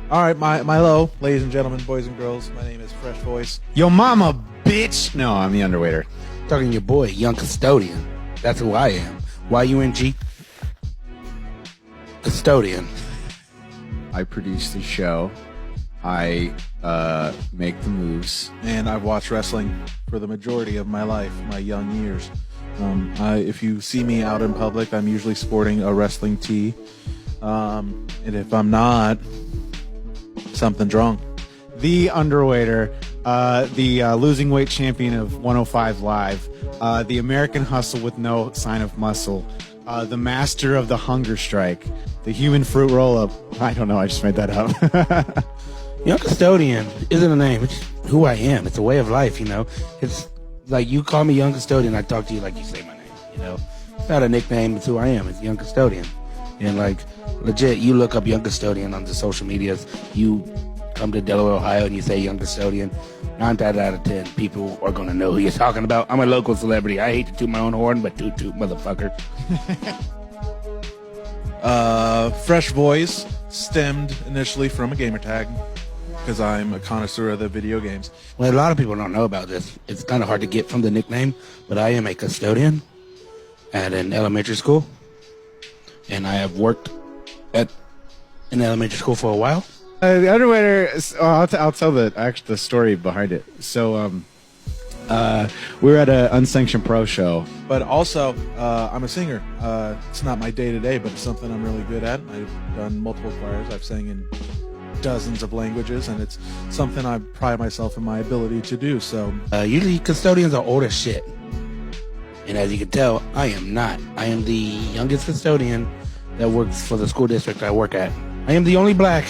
All right, Milo, ladies and gentlemen, boys and girls. My name is Fresh Voice. Yo mama, bitch! No, I'm the underwaiter. Talking to your boy, Young Custodian. That's who I am. Y-U-N-G. Custodian. I produce the show. I make the moves. And I've watched wrestling for the majority of my life, my young years. If you see me out in public, I'm usually sporting a wrestling tee. And if I'm not, something's wrong. The underwaiter, the losing weight champion of 105 Live, the American Hustle with no sign of muscle, the master of the hunger strike, the human fruit roll-up. I don't know, I just made that up. Young Custodian isn't a name. It's who I am. It's a way of life, you know. It's like you call me Young Custodian, I talk to you like you say my name, you know. It's not a nickname, it's who I am. It's Young Custodian. And like, legit, you look up Young Custodian on the social medias, you come to Delaware, Ohio, and you say Young Custodian, 9 times out of 10, people are going to know who you're talking about. I'm a local celebrity. I hate to toot my own horn, but toot, motherfucker. Fresh Voice stemmed initially from a gamer tag because I'm a connoisseur of the video games. Well, a lot of people don't know about this. It's kind of hard to get from the nickname, but I am a custodian at an elementary school, and I have worked at an elementary school for a while. The underwaiter. I'll tell the story behind it. So, we were at an unsanctioned pro show, But also, I'm a singer. It's not my day-to-day, but it's something I'm really good at. I've done multiple choirs. I've sang in dozens of languages, and it's something I pride myself in my ability to do. So, Usually custodians are old as shit. And as you can tell, I am not. I am the youngest custodian that works for the school district I work at. I am the only black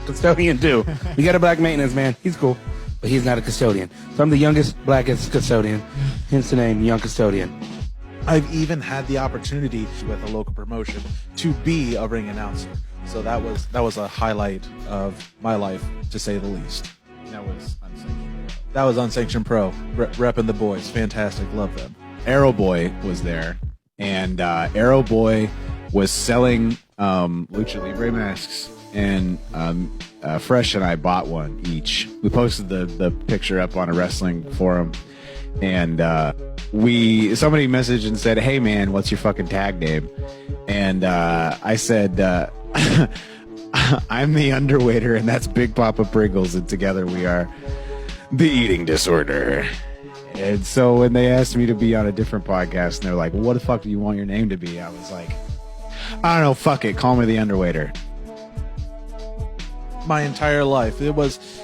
custodian too. We got a black maintenance man. He's cool, but he's not a custodian. So I'm the youngest, blackest custodian. Hence the name, Young Custodian. I've even had the opportunity with a local promotion to be a ring announcer. So that was a highlight of my life, to say the least. that was unsanctioned. That was Unsanctioned Pro, repping the boys. Fantastic, love them. Arrow Boy was there, and Arrow Boy was selling lucha libre masks, and Fresh and I bought one each. We posted the picture up on a wrestling forum, and somebody messaged and said, "Hey man, what's your fucking tag name?" And I said, "I'm the Underwaiter, and that's Big Papa Pringles, and together we are the Eating Disorder." And so when they asked me to be on a different podcast, and they're like, "What the fuck do you want your name to be?" I was like, "I don't know, fuck it, call me the Underwaiter." My entire life, it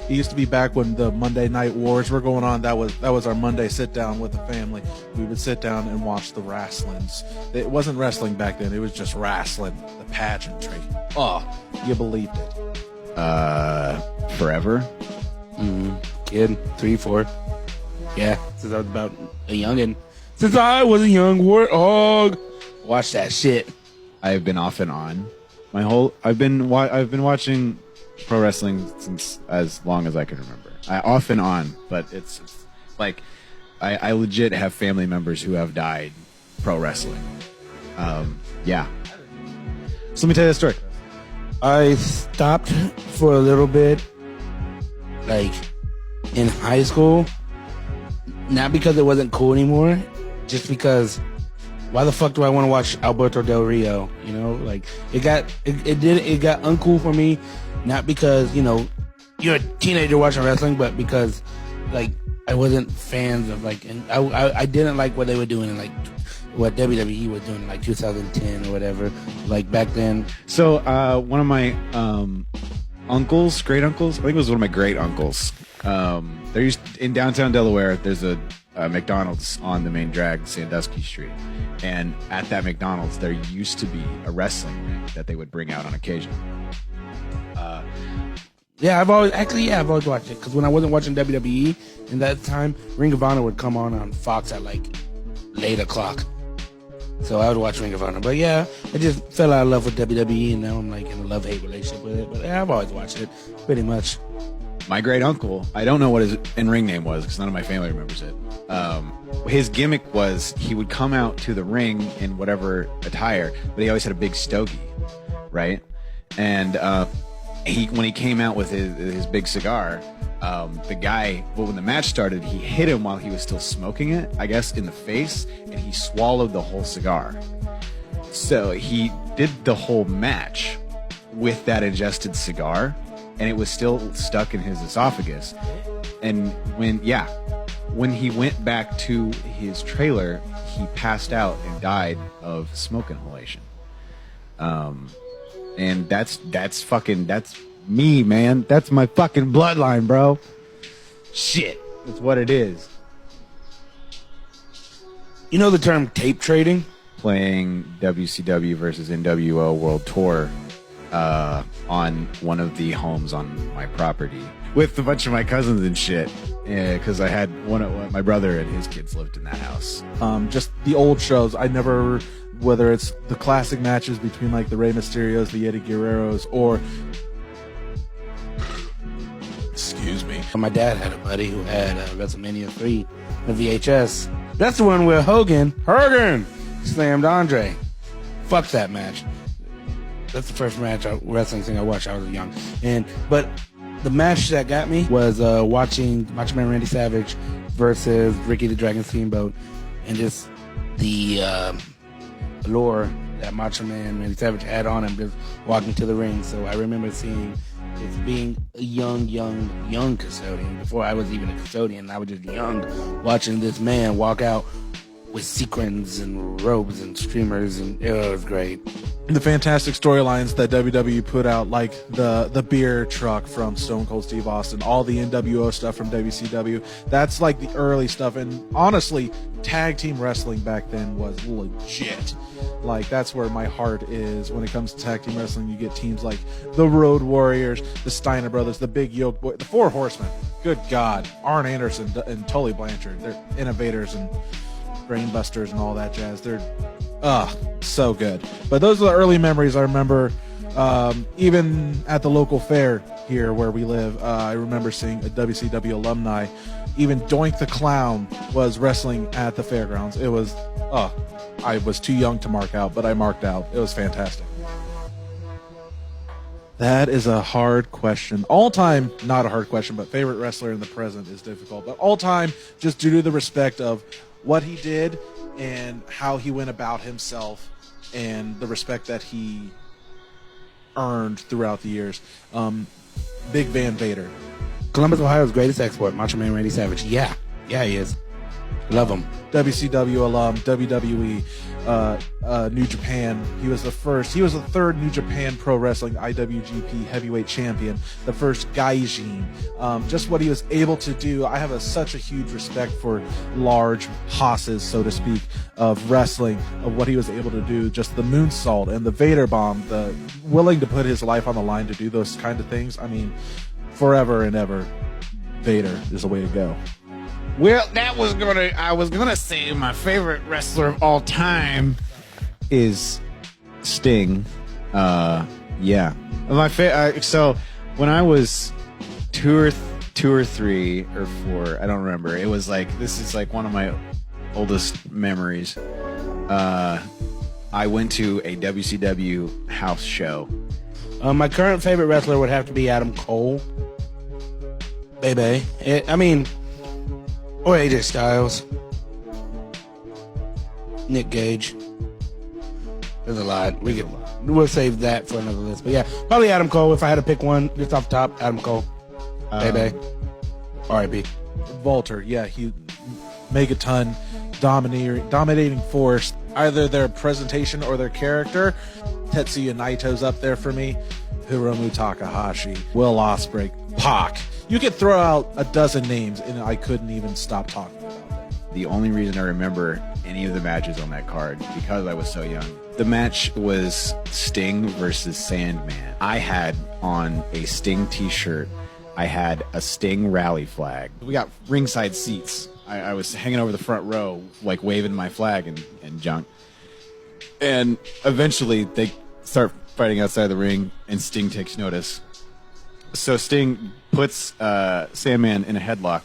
used to be back when the Monday Night Wars were going on. That was our Monday sit down with the family. We would sit down and watch the wrestlings. It wasn't wrestling back then, it was just wrestling, the pageantry. Oh, you believed it. Forever. Kid, 3, 4. Yeah, since I was about a youngin'. Since I was a young warthog. Watch that shit. I've been off and on. I've been watching pro wrestling since as long as I can remember. I off and on, but it's like I legit have family members who have died pro wrestling. Yeah. So let me tell you the story. I stopped for a little bit, like in high school. Not because it wasn't cool anymore, just because why the fuck do I want to watch Alberto Del Rio? You know, like it got uncool for me. Not because, you know, you're a teenager watching wrestling, but because like I wasn't fans of like, and I didn't like what they were doing in like what WWE was doing in like 2010 or whatever, like back then. So one of my uncles, great uncles, I think it was one of my great uncles. In downtown Delaware, there's a McDonald's on the main drag, Sandusky Street, and at that McDonald's there used to be a wrestling ring that they would bring out on occasion. I've always watched it because when I wasn't watching WWE in that time, Ring of Honor would come on Fox at like late o'clock. So I would watch Ring of Honor. But yeah, I just fell out of love with WWE, and now I'm like in a love-hate relationship with it. But yeah, I've always watched it, pretty much. My great uncle, I don't know what his in-ring name was because none of my family remembers it. His gimmick was he would come out to the ring in whatever attire, but he always had a big stogie, right? And when he came out with his big cigar, the guy, when the match started, he hit him while he was still smoking it, I guess, in the face, and he swallowed the whole cigar. So he did the whole match with that ingested cigar, and it was still stuck in his esophagus. And when he went back to his trailer, he passed out and died of smoke inhalation. And that's me, man. That's my fucking bloodline, bro. Shit. That's what it is. You know the term tape trading? Playing WCW versus NWO World Tour on one of the homes on my property with a bunch of my cousins and shit. Yeah, because I had my brother and his kids lived in that house. Just the old shows. I never, whether it's the classic matches between like the Rey Mysterios, the Eddie Guerreros, or excuse me. My dad had a buddy who had WrestleMania 3, the VHS. That's the one where Hogan slammed Andre. Fuck that match. That's the first wrestling thing I watched. I was young, but the match that got me was watching Macho Man Randy Savage versus Ricky the Dragon Steamboat, and just the allure that Macho Man Randy Savage had on him just walking to the ring. So I remember seeing this, being a young custodian before I was even a custodian. I was just young, watching this man walk out with sequins and robes and streamers, and it was great. The fantastic storylines that WWE put out, like the beer truck from Stone Cold Steve Austin, all the NWO stuff from WCW, that's like the early stuff. And honestly, tag team wrestling back then was legit. Like, that's where my heart is when it comes to tag team wrestling. You get teams like the Road Warriors, the Steiner Brothers, the Big Yoke Boy, the Four Horsemen. Good God, Arn Anderson and Tully Blanchard. They're innovators and brainbusters and all that jazz. They're so good. But those are the early memories I remember. Even at the local fair here where we live, I remember seeing a WCW alumni. Even Doink the Clown was wrestling at the fairgrounds. It was I was too young to mark out, but I marked out. It was fantastic. That is a hard question. All time, not a hard question, but favorite wrestler in the present is difficult. But all time, just due to the respect of what he did and how he went about himself and the respect that he earned throughout the years. Big Van Vader. Columbus, Ohio's greatest export, Macho Man Randy Savage. Yeah, he is. Love him. WCW alum, WWE, New Japan. He was the third New Japan Pro Wrestling IWGP Heavyweight Champion, the first Gaijin. Just what he was able to do. I have such a huge respect for large hosses, so to speak, of wrestling, of what he was able to do. Just the moonsault and the Vader bomb, the willing to put his life on the line to do those kind of things. I mean, forever and ever, Vader is the way to go. Well, I was gonna say my favorite wrestler of all time is Sting. Yeah. So when I was two or three or four, I don't remember. It was like, this is like one of my oldest memories. I went to a WCW house show. My current favorite wrestler would have to be Adam Cole. Baby. Or AJ Styles. Nick Gage. There's a lot. We'll save that for another list. But yeah, probably Adam Cole. If I had to pick one just off the top, Adam Cole. Baby. R.I.P. Walter, yeah, he megaton, dominating force. Either their presentation or their character. Tetsuya Naito's up there for me. Hiromu Takahashi, Will Ospreay, Pac. You could throw out a dozen names and I couldn't even stop talking about them. The only reason I remember any of the matches on that card, because I was so young, the match was Sting versus Sandman. I had on a Sting t-shirt. I had a Sting rally flag. We got ringside seats. I was hanging over the front row, like waving my flag and junk. And eventually they start fighting outside the ring and Sting takes notice. So Sting puts Sandman in a headlock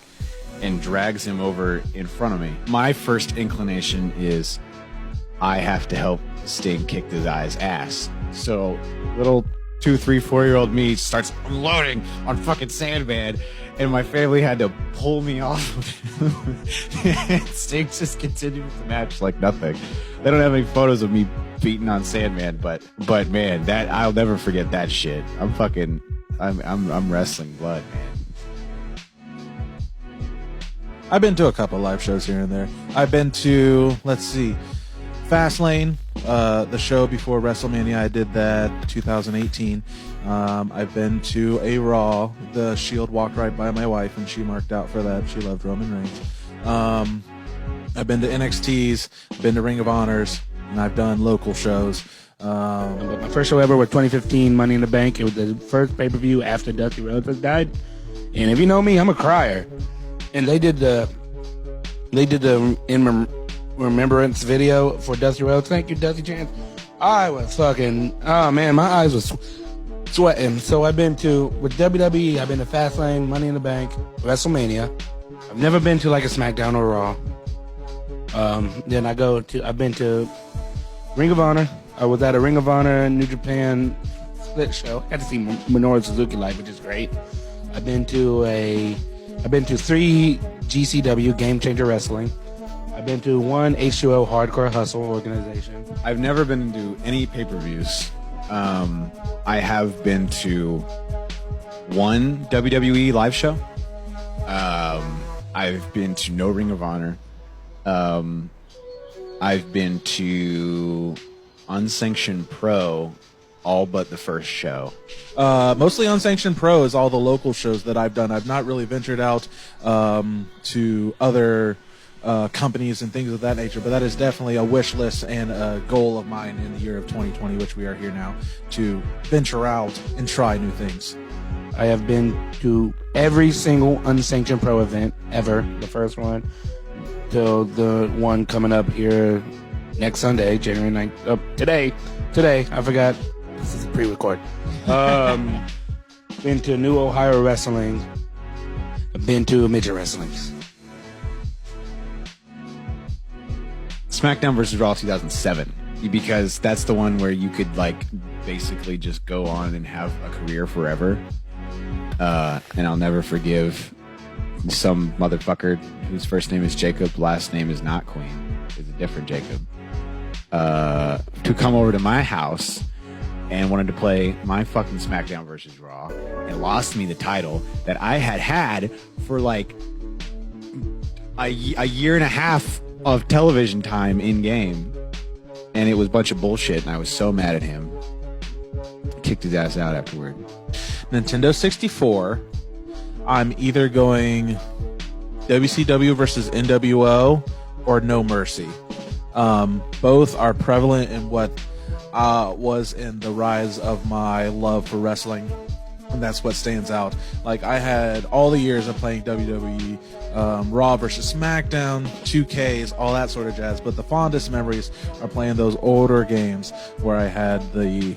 and drags him over in front of me. My first inclination is I have to help Sting kick this guy's ass. So little 2, 3, 4-year-old me starts unloading on fucking Sandman, and my family had to pull me off of him. And Sting just continues the match like nothing. They don't have any photos of me beating on Sandman, but man, that I'll never forget that shit. I'm wrestling blood, man. I've been to a couple live shows here and there. I've been to, let's see, Fastlane, the show before WrestleMania. I did that 2018. I've been to a Raw. The Shield walked right by my wife, and she marked out for that. She loved Roman Reigns. I've been to NXTs, been to Ring of Honors, and I've done local shows. My first show ever was 2015 Money in the Bank. It was the first pay-per-view after Dusty Rhodes has died. And if you know me, I'm a crier. And they did the in remembrance video for Dusty Rhodes. Thank you, Dusty Chance. I was fucking, oh man, my eyes was sweating. So I've been to, with WWE, I've been to Fastlane, Money in the Bank, WrestleMania. I've never been to like a SmackDown or Raw. Then I've been to Ring of Honor. I was at a Ring of Honor New Japan split show. Got to see Minoru Suzuki live, which is great. I've been to 3 GCW Game Changer Wrestling. I've been to 1 H2O Hardcore Hustle organization. I've never been to any pay-per-views. I have been to 1 WWE live show. I've been to no Ring of Honor. I've been to Unsanctioned Pro, all but the first show. Mostly Unsanctioned Pro is all the local shows that I've done. I've not really ventured out to other companies and things of that nature, but that is definitely a wish list and a goal of mine in the year of 2020, which we are here now, to venture out and try new things. I have been to every single Unsanctioned Pro event ever, the first one, till the one coming up here next Sunday, January 9th. Today, I forgot. This is a pre-record. Been to New Ohio Wrestling. I've been to Midget Wrestling. SmackDown vs. Raw 2007, because that's the one where you could like basically just go on and have a career forever. And I'll never forgive some motherfucker whose first name is Jacob, last name is not Queen, is a different Jacob, to come over to my house and wanted to play my fucking SmackDown vs. Raw and lost me the title that I had for like a year and a half of television time in game, and it was a bunch of bullshit, and I was so mad at him. Kicked his ass out afterward. Nintendo 64, I'm either going WCW versus NWO or No Mercy. Both are prevalent in what was in the rise of my love for wrestling, and that's what stands out. Like, I had all the years of playing WWE, Raw versus SmackDown, 2Ks, all that sort of jazz, but the fondest memories are playing those older games where I had the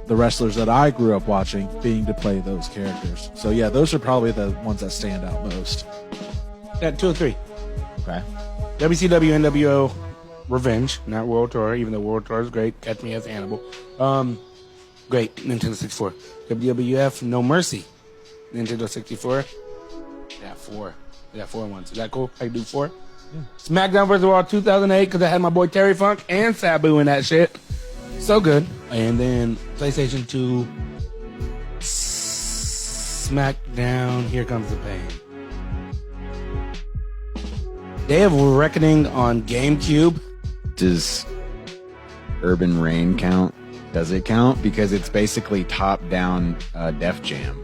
wrestlers that I grew up watching being to play those characters. So yeah, those are probably the ones that stand out most. Got 2 or 3. Okay. WCW, NWO, Revenge, not World Tour, even though World Tour is great. Catch Me as Hannibal. Great. Nintendo 64. WWF, No Mercy. Nintendo 64. Yeah, 4. Yeah, 4 ones. Is that cool? I can do 4. Yeah. SmackDown vs. Raw 2008, because I had my boy Terry Funk and Sabu in that shit. So good. And then PlayStation 2, SmackDown, Here Comes the Pain. Day of Reckoning on GameCube. Does Urban Reign count? Does it count? Because it's basically top-down Def Jam.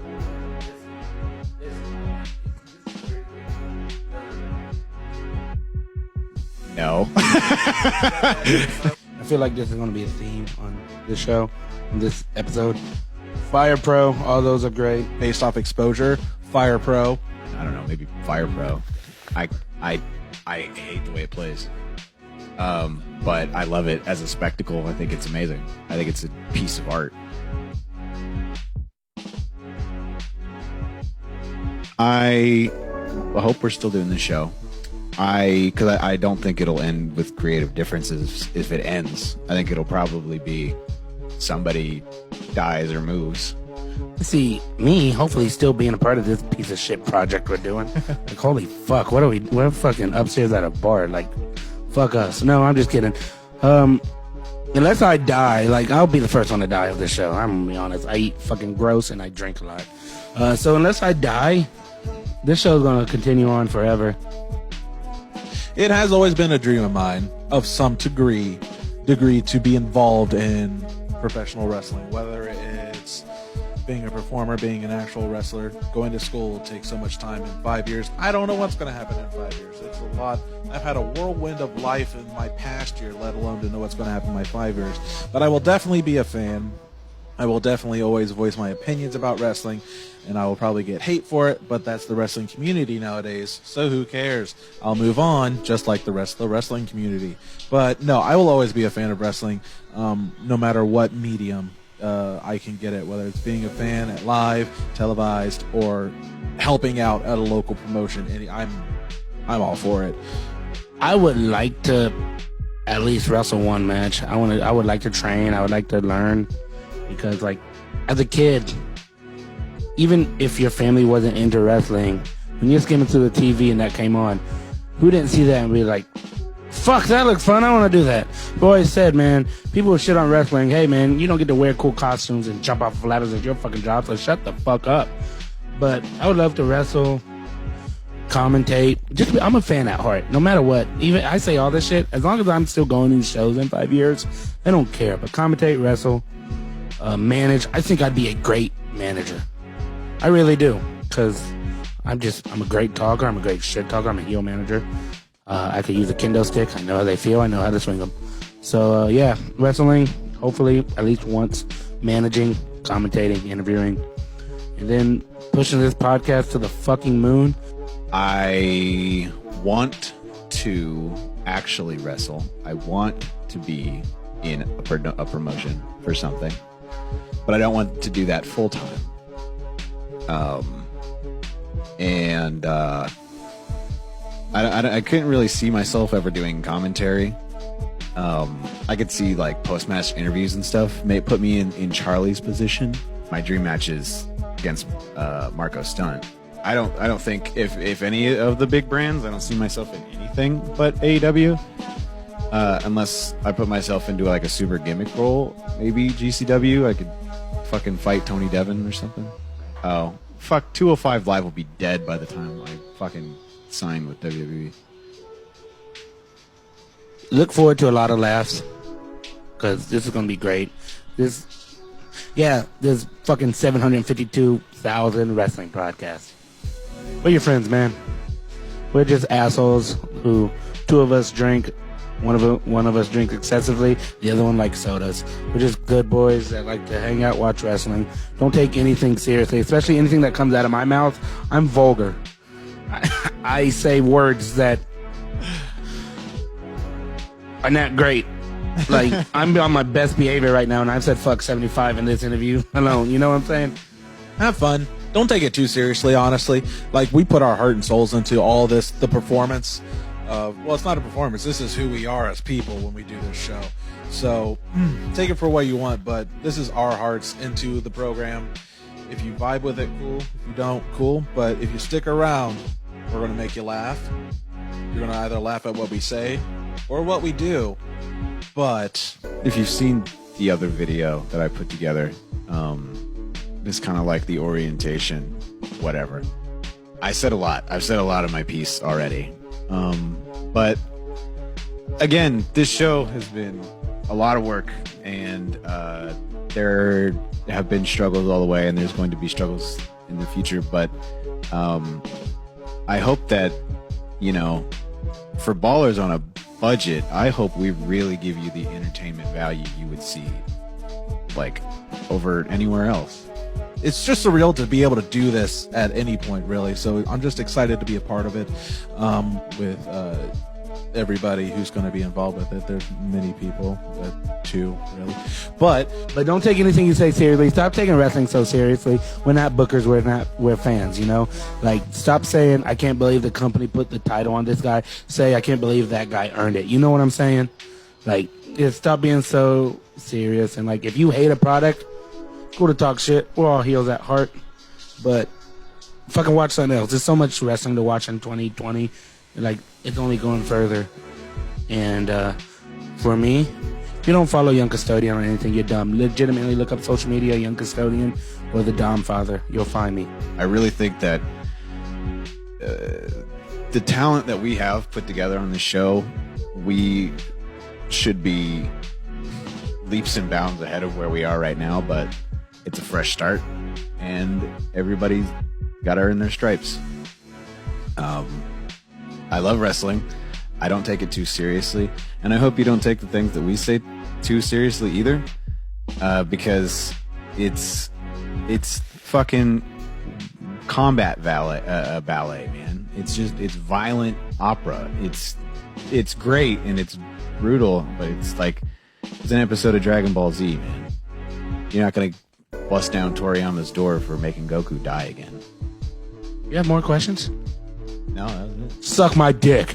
No. I feel like this is going to be a theme on this show, on this episode. Fire Pro, all those are great. Based off Exposure, Fire Pro. I don't know, maybe Fire Pro. I hate the way it plays. But I love it as a spectacle. I think it's amazing. I think it's a piece of art. I hope we're still doing this show. Because I don't think it'll end with creative differences if it ends. I think it'll probably be somebody dies or moves. See, me, hopefully still being a part of this piece of shit project we're doing. Like, holy fuck, we're fucking upstairs at a bar. Like, fuck us. No, I'm just kidding. Unless I die, like, I'll be the first one to die of this show. I'm gonna be honest. I eat fucking gross and I drink a lot. So unless I die, this show's gonna continue on forever. It has always been a dream of mine, of some degree, to be involved in professional wrestling, whether it's being a performer, being an actual wrestler. Going to school takes so much time. In 5 years, I don't know what's going to happen in 5 years. It's a lot. I've had a whirlwind of life in my past year, let alone to know what's going to happen in my 5 years. But I will definitely be a fan. I will definitely always voice my opinions about wrestling, and I will probably get hate for it, but that's the wrestling community nowadays, so who cares? I'll move on, just like the rest of the wrestling community. But no, I will always be a fan of wrestling, no matter what medium I can get it, whether it's being a fan at live, televised, or helping out at a local promotion. I'm all for it. I would like to at least wrestle one match. I would like to train. I would like to learn, because, like, as a kid, even if your family wasn't into wrestling, when you're skimming through the TV and that came on, who didn't see that and be like, fuck, that looks fun, I want to do that. I've always said, man, people who shit on wrestling, hey, man, you don't get to wear cool costumes and jump off ladders at your fucking job, so shut the fuck up. But I would love to wrestle, commentate. I'm a fan at heart, no matter what. Even I say all this shit, as long as I'm still going to these shows in 5 years, I don't care. But commentate, wrestle, manage. I think I'd be a great manager. I really do, because I'm a great talker. I'm a great shit talker. I'm a heel manager. I could use a kendo stick. I know how they feel. I know how to swing them. So, yeah, wrestling, hopefully at least once, managing, commentating, interviewing, and then pushing this podcast to the fucking moon. I want to actually wrestle. I want to be in a promotion for something, but I don't want to do that full time. I couldn't really see myself ever doing commentary. I could see, like, post-match interviews and stuff. May put me in Charlie's position. My dream match is against Marco Stunt. I don't think if any of the big brands, I don't see myself in anything but AEW. Unless I put myself into, like, a super gimmick role. Maybe GCW. I could fucking fight Tony Devon or something. Oh, fuck, 205 Live will be dead by the time I fucking sign with WWE. Look forward to a lot of laughs, because this is going to be great. There's fucking 752,000 wrestling podcasts. We're your friends, man. We're just assholes who, two of us drink. One of us drinks excessively. The other one likes sodas. We're just good boys that like to hang out, watch wrestling. Don't take anything seriously, especially anything that comes out of my mouth. I'm vulgar. I say words that are not great. Like, I'm on my best behavior right now, and I've said fuck 75 in this interview alone. You know what I'm saying? Have fun. Don't take it too seriously, honestly. Like, we put our heart and souls into all this, the performance. Well, it's not a performance. This is who we are as people when we do this show. So take it for what you want, but this is our hearts into the program. If you vibe with it, cool. If you don't, cool. But if you stick around, we're going to make you laugh. You're going to either laugh at what we say or what we do. But if you've seen the other video that I put together, it's kind of like the orientation, whatever. I said a lot. I've said a lot of my piece already. But again, this show has been a lot of work, and there have been struggles all the way, and there's going to be struggles in the future. But I hope that, for Ballers on a budget, I hope we really give you the entertainment value you would see, like, over anywhere else. It's just surreal to be able to do this at any point, really. So I'm just excited to be a part of it with everybody who's going to be involved with it. There's many people, two, really. But don't take anything you say seriously. Stop taking wrestling so seriously. We're not bookers. We're fans, Like, stop saying, I can't believe the company put the title on this guy. Say, I can't believe that guy earned it. You know what I'm saying? Like, stop being so serious. And like, if you hate a product, cool to talk shit. We're all heels at heart, but fucking watch something else. There's so much wrestling to watch in 2020. Like, it's only going further. And for me, if you don't follow Young Custodian on anything, you're dumb. Legitimately look up social media, Young Custodian, or the Dom Father. You'll find me. I really think that the talent that we have put together on this show, we should be leaps and bounds ahead of where we are right now, but it's a fresh start, and everybody's got to earn their stripes. I love wrestling. I don't take it too seriously, and I hope you don't take the things that we say too seriously either, because it's fucking combat ballet, man. It's violent opera. It's great and it's brutal, but it's like it's an episode of Dragon Ball Z, man. You're not gonna bust down Toriyama's door for making Goku die again. You have more questions? No, that was it. Suck my dick.